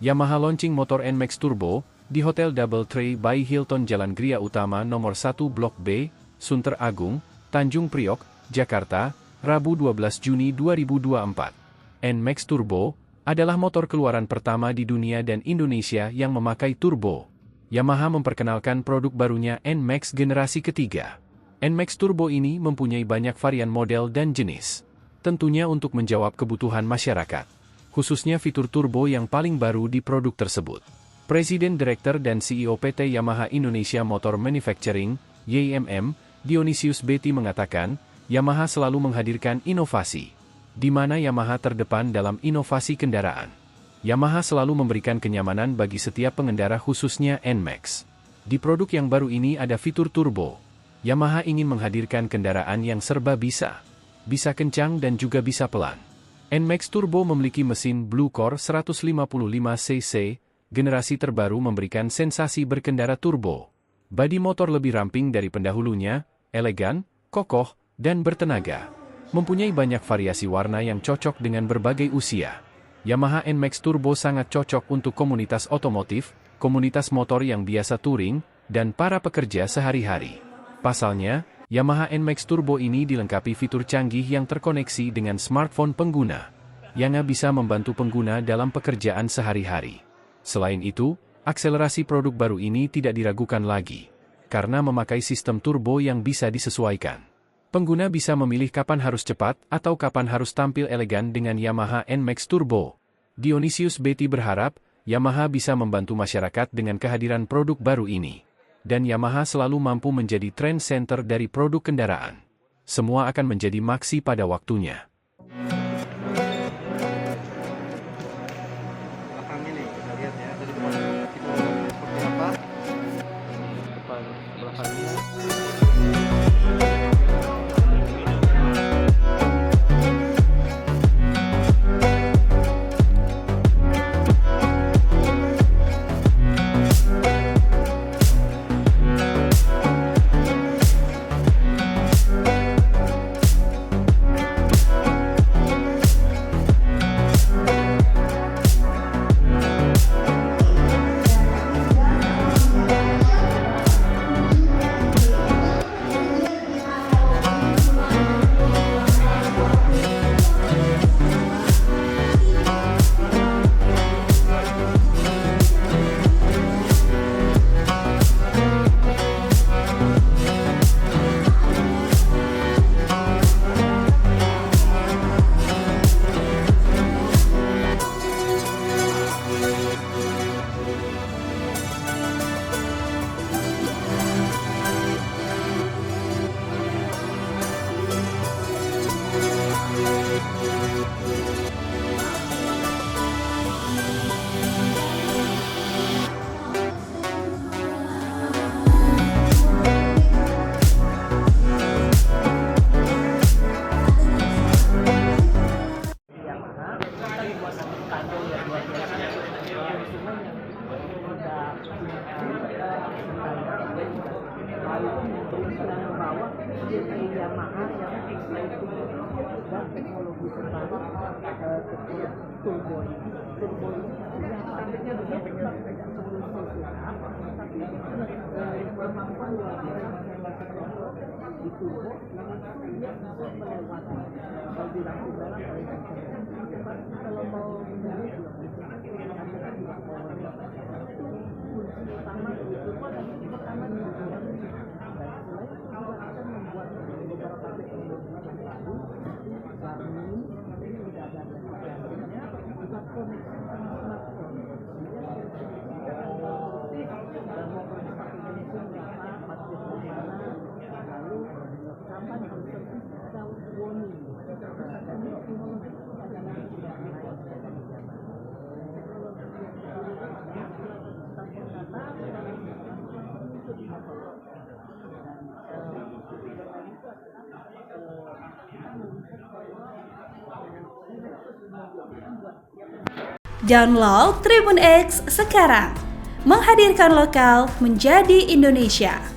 Yamaha launching motor NMAX Turbo di Hotel Double Tree by Hilton Jalan Gria Utama nomor 1 Blok B, Sunter Agung, Tanjung Priok, Jakarta, Rabu 12 Juni 2024. NMAX Turbo adalah motor keluaran pertama di dunia dan Indonesia yang memakai turbo. Yamaha memperkenalkan produk barunya NMAX generasi ketiga. NMAX Turbo ini mempunyai banyak varian model dan jenis. Tentunya untuk menjawab kebutuhan masyarakat. Khususnya fitur turbo yang paling baru di produk tersebut. Presiden Direktur dan CEO PT Yamaha Indonesia Motor Manufacturing, YMM, Dionysius Betty mengatakan, Yamaha selalu menghadirkan inovasi, di mana Yamaha terdepan dalam inovasi kendaraan. Yamaha selalu memberikan kenyamanan bagi setiap pengendara khususnya NMAX. Di produk yang baru ini ada fitur turbo. Yamaha ingin menghadirkan kendaraan yang serba bisa kencang dan juga bisa pelan. NMAX Turbo memiliki mesin Blue Core 155cc, generasi terbaru memberikan sensasi berkendara turbo. Bodi motor lebih ramping dari pendahulunya, elegan, kokoh, dan bertenaga. Mempunyai banyak variasi warna yang cocok dengan berbagai usia. Yamaha NMAX Turbo sangat cocok untuk komunitas otomotif, komunitas motor yang biasa touring, dan para pekerja sehari-hari. Pasalnya, Yamaha NMAX Turbo ini dilengkapi fitur canggih yang terkoneksi dengan smartphone pengguna, yang bisa membantu pengguna dalam pekerjaan sehari-hari. Selain itu, akselerasi produk baru ini tidak diragukan lagi, karena memakai sistem turbo yang bisa disesuaikan. Pengguna bisa memilih kapan harus cepat atau kapan harus tampil elegan dengan Yamaha NMAX Turbo. Dionysius Betty berharap, Yamaha bisa membantu masyarakat dengan kehadiran produk baru ini. Dan Yamaha selalu mampu menjadi trend center dari produk kendaraan. Semua akan menjadi maksi pada waktunya. Belakangnya nih, kita lihat ya, dari depan kita seperti apa. Depan belakangnya. Yamaha yang dan teknologi terbaru turbo ini punya targetnya juga tidak tapi kemampuan luar biasa di turbo yang bisa melewati kalau bilang dalam kalau mau memilih karena juga power itu kunci utama dari turbo dan pertama di beberapa teknologi yang baru, Garmin ini sudah ada yang juga koneksi sama smartphone. Dan mau pakai mesin berapa, budget berapa, lalu kapan harus servis without warning. Dan ini teknologi adalah tidak lain dari zaman. Teknologi yang Download Tribun X sekarang, menghadirkan lokal menjadi Indonesia.